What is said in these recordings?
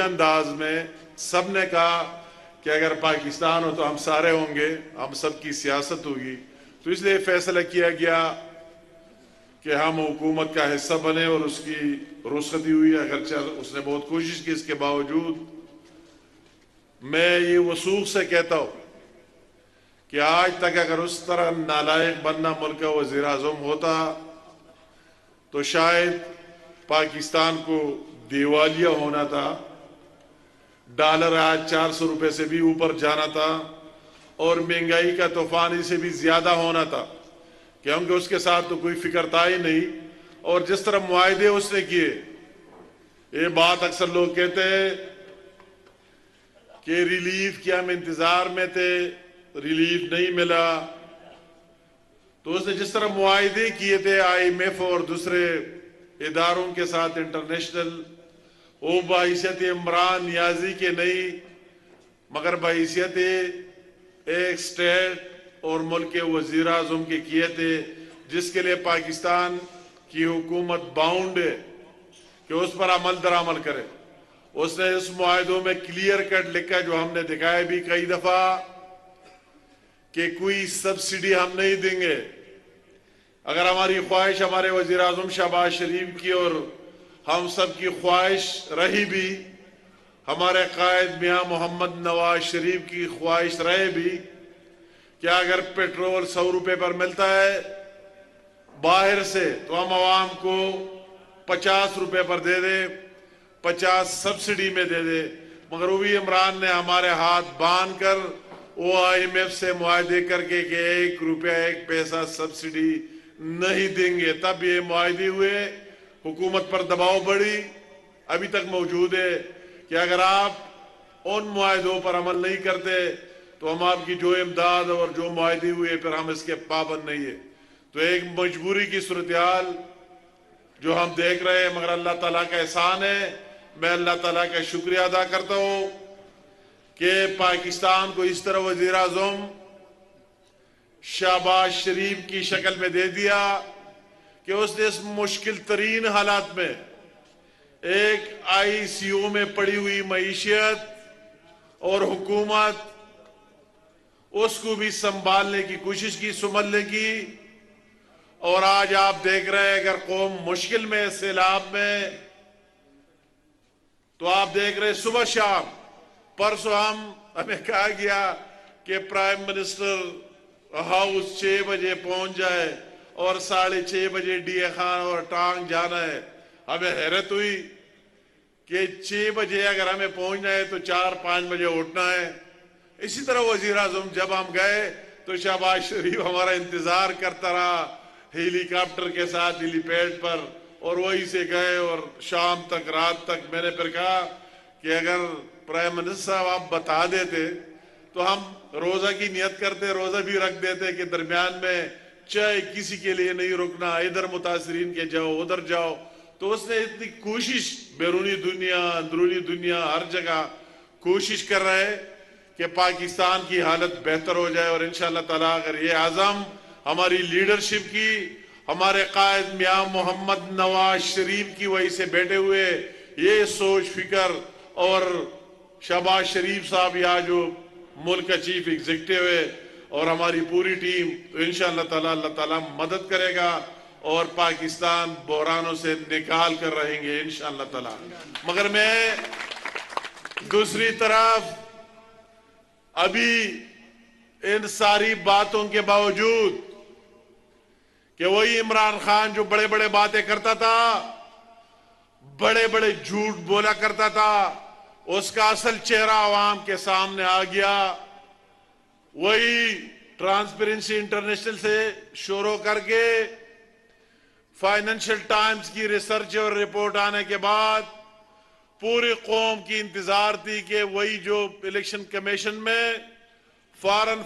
अंदाज में सब ने कहा कि अगर पाकिस्तान हो तो हम सारे होंगे, हम सब की सियासत होगी। तो इसलिए फैसला किया गया कि हम हुकूमत का हिस्सा बने और उसकी रुखसती हुई। अगरचे उसने बहुत कोशिश की, इसके बावजूद मैं ये वसूख से कहता हूँ कि आज तक अगर उस तरह नालायक बनना मुल्क का वज़ीर आज़म होता तो शायद पाकिस्तान को दिवालिया होना था, डॉलर आज 400 रुपए से भी ऊपर जाना था और महंगाई का तूफान इससे भी ज्यादा होना था, क्योंकि उसके साथ तो कोई फिक्र था ही नहीं। और जिस तरह मुआहदे उसने किए, ये बात अक्सर लोग कहते हैं कि रिलीफ के हम इंतजार में थे, रिलीफ नहीं मिला। तो उसने जिस तरह मुआहदे किए थे IMF और दूसरे इदारों के साथ इंटरनेशनल, वो बहैसियत इमरान नियाजी के नहीं मगर बहैसियत एक स्टेट और मुल्क के वजीर आज़म के किए थे, जिसके लिए पाकिस्तान की हुकूमत बाउंड है कि उस पर अमल दरामल करे। उसने इस मुआहदों में क्लियर कट लिखा, जो हमने दिखाया भी कई दफा, कि कोई सब्सिडी हम नहीं देंगे। अगर हमारी ख्वाहिश हमारे वजीर आज़म शहबाज शरीफ की और हम सब की ख्वाहिश रही भी, हमारे कायद मियां मोहम्मद नवाज शरीफ की ख्वाहिश रहे भी, क्या अगर पेट्रोल 100 रुपए पर मिलता है बाहर से तो हम आवाम को 50 रुपए पर दे दे, 50 सब्सिडी में दे दे। मगर वो भी इमरान ने हमारे हाथ बांध कर वो IMF से मुआहदे करके कि 1 रुपया 1 पैसा सब्सिडी नहीं देंगे। तब ये मुआहदे हुए, हुकूमत पर दबाव बढ़ी, अभी तक मौजूद है कि अगर आप उन मुआहदों पर अमल नहीं करते तो हम आपकी जो इमदाद और जो मुआहदे हुए फिर हम इसके पाबंद नहीं है। तो एक मजबूरी की सूरत हाल जो हम देख रहे हैं, मगर अल्लाह ताला का एहसान है। मैं अल्लाह ताला का शुक्रिया अदा करता हूं कि पाकिस्तान को इस तरह वजीर आज़म शहबाज शरीफ की शक्ल में दे दिया कि उसने इस मुश्किल तरीन हालात में एक ICU में पड़ी हुई मईशत और हुकूमत, उसको भी संभालने की कोशिश की, संभलने की। और आज आप देख रहे हैं अगर कौम मुश्किल में, सैलाब में, तो आप देख रहे सुबह शाम, परसों हमें कहा गया कि प्राइम मिनिस्टर हाउस 6 बजे पहुंच जाए और 6:30 बजे DA खान और टांग जाना है। हमें हैरत हुई कि 6 बजे अगर हमें पहुंचना है तो 4-5 बजे उठना है। इसी तरह वजीर आज़म जब हम गए तो शहबाज शरीफ हमारा इंतजार करता रहा हेलीकॉप्टर के साथ हेलीपैड पर, और वहीं से गए और शाम तक, रात तक। मैंने फिर कहा कि अगर प्राइम मिनिस्टर साहब आप बता देते तो हम रोजा की नियत करते, रोजा भी रख देते कि दरमियान में चाहे किसी के लिए नहीं रुकना, इधर मुतासरीन के जाओ, उधर जाओ। तो उसने इतनी कोशिश, बैरूनी दुनिया, अंदरूनी दुनिया, हर जगह कोशिश कर रहे हैं कि पाकिस्तान की हालत बेहतर हो जाए। और इंशाअल्लाह ताला अगर ये आज़म हमारी लीडरशिप की, हमारे कायद मियां मोहम्मद नवाज शरीफ की वजह से बैठे हुए, ये सोच फिक्र, और शहबाज शरीफ साहब या जो मुल्क का चीफ एग्जीक्यूटिव है और हमारी पूरी टीम, तो इंशाअल्लाह ताला अल्लाह ताला मदद करेगा और पाकिस्तान बहरानों से निकाल कर रहेंगे इंशाअल्लाह ताला। मगर मैं दूसरी तरफ अभी इन सारी बातों के बावजूद कि वही इमरान खान जो बड़े बड़े बातें करता था, बड़े बड़े झूठ बोला करता था, उसका असल चेहरा आवाम के सामने आ गया। वही ट्रांसपेरेंसी इंटरनेशनल से शुरू करके फाइनेंशियल टाइम्स की रिसर्च और रिपोर्ट आने के बाद पूरी कौम की इंतजार थी कि वही जो इलेक्शन कमीशन में फॉरेन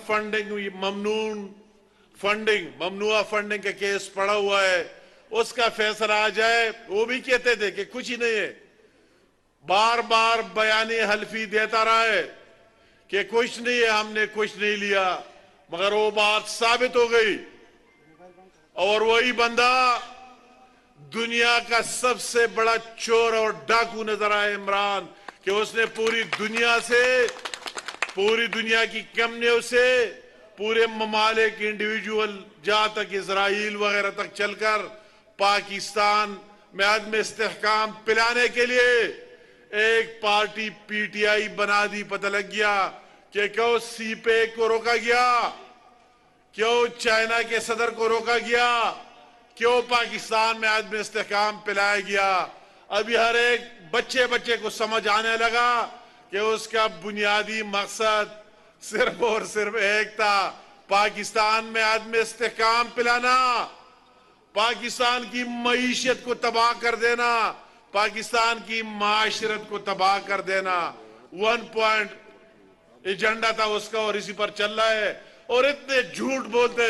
फंडिंग, ममनुआ फंडिंग का केस पड़ा हुआ है, उसका फैसला आ जाए। वो भी कहते थे कि कुछ ही नहीं है, बार बार बयानी हल्फी देता रहा है कि कुछ नहीं है, हमने कुछ नहीं लिया। मगर वो बात साबित हो गई और वही बंदा दुनिया का सबसे बड़ा चोर और डाकू नजर आए इमरान, कि उसने पूरी दुनिया की कंपनियों से पूरे ममालिक इंडिविजुअल जहां तक इजराइल वगैरह तक चलकर पाकिस्तान में अदम इस्तेहकाम पिलाने के लिए एक पार्टी पीटीआई बना दी। पता लग गया कि क्यों सीपे को रोका गया, क्यों चाइना के सदर को रोका गया, क्यों पाकिस्तान में अदम इस्तेहकाम पिलाया गया। अभी हर एक बच्चे को समझ आने लगा कि उसका बुनियादी मकसद सिर्फ और सिर्फ एक था, पाकिस्तान में अदम इस्तेहकाम पिलाना, पाकिस्तान की मईशत को तबाह कर देना, पाकिस्तान की माशरत को तबाह कर देना। 1 पॉइंट एजेंडा था उसका और इसी पर चल रहा है। और इतने झूठ बोलते,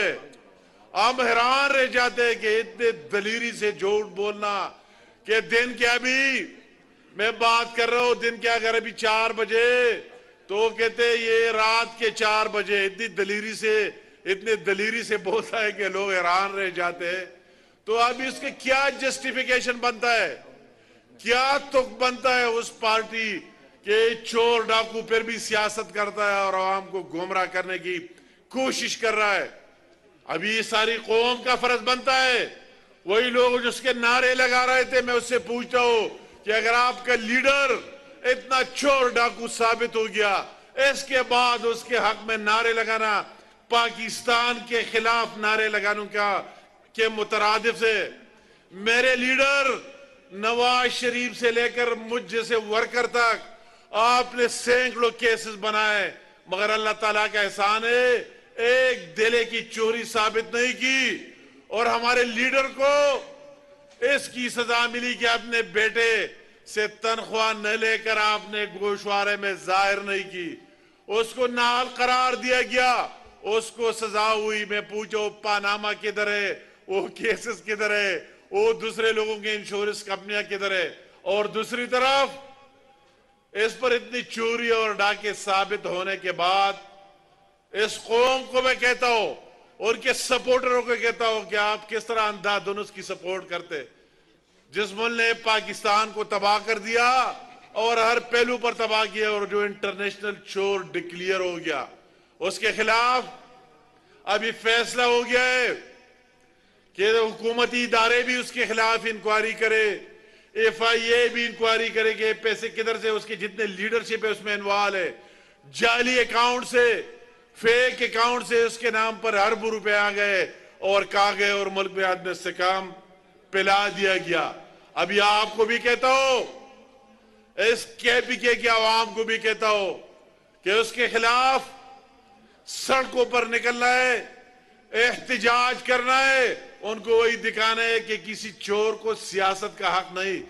हम हैरान रह जाते हैं कि इतने दलीरी से झूठ बोलना कि दिन क्या, अभी मैं बात कर रहा हूं दिन क्या, अगर अभी 4 बजे तो कहते ये रात के 4 बजे। इतने दलीरी से बोलता है कि लोग हैरान रह जाते हैं। तो अभी उसके क्या जस्टिफिकेशन बनता है, क्या तुक बनता है उस पार्टी के चोर डाकू फिर भी सियासत करता है और आवाम को गुमराह करने की कोशिश कर रहा है। अभी ये सारी कौम का फर्ज बनता है। वही लोग जिसके नारे लगा रहे थे, मैं उससे पूछता हूं कि अगर आपका लीडर इतना चोर डाकू साबित हो गया, इसके बाद उसके हक में नारे लगाना, पाकिस्तान के खिलाफ नारे लगाने के मुतरादिफ से मेरे लीडर नवाज शरीफ से लेकर मुझ जैसे वर्कर तक आपने सैकड़ों केसेस बनाए, मगर अल्लाह ताला का एहसान है एक दिले की चोरी साबित नहीं की। और हमारे लीडर को इसकी सजा मिली कि अपने बेटे से तनख्वाह न लेकर आपने गोशवारे में जाहिर नहीं की, उसको नाल करार दिया गया, उसको सजा हुई। मैं पूछो पानामा किधर है, वो केसेस किधर है, वो दूसरे लोगों के इंश्योरेंस कंपनियां किधर है। और दूसरी तरफ इस पर इतनी चोरी और डाके साबित होने के बाद इस कौम को मैं कहता हूं और के सपोर्टरों को कहता हूं कि आप किस तरह अंधाधुंध की सपोर्ट करते। जिस मुल्क ने पाकिस्तान को तबाह कर दिया और हर पहलू पर तबाह किया और जो इंटरनेशनल चोर डिक्लेयर हो गया, उसके खिलाफ अभी फैसला हो गया है कि हुकूमती इदारे भी उसके खिलाफ इंक्वायरी करे, FIA भी इंक्वायरी करे कि पैसे किधर से, उसके जितने लीडरशिप है उसमें इन्वॉल्व है, जाली अकाउंट से, फेक अकाउंट से उसके नाम पर अरबों रुपए आ गए और कहा गए और मुल्क में आदमी इस्तेहकाम पिला दिया गया। अभी आपको भी कहता हूं, इस KPK की आवाम को भी कहता हूं कि उसके खिलाफ सड़कों पर निकलना है, एहतिजाज करना है, उनको वही दिखाना है कि किसी चोर को सियासत का हक नहीं,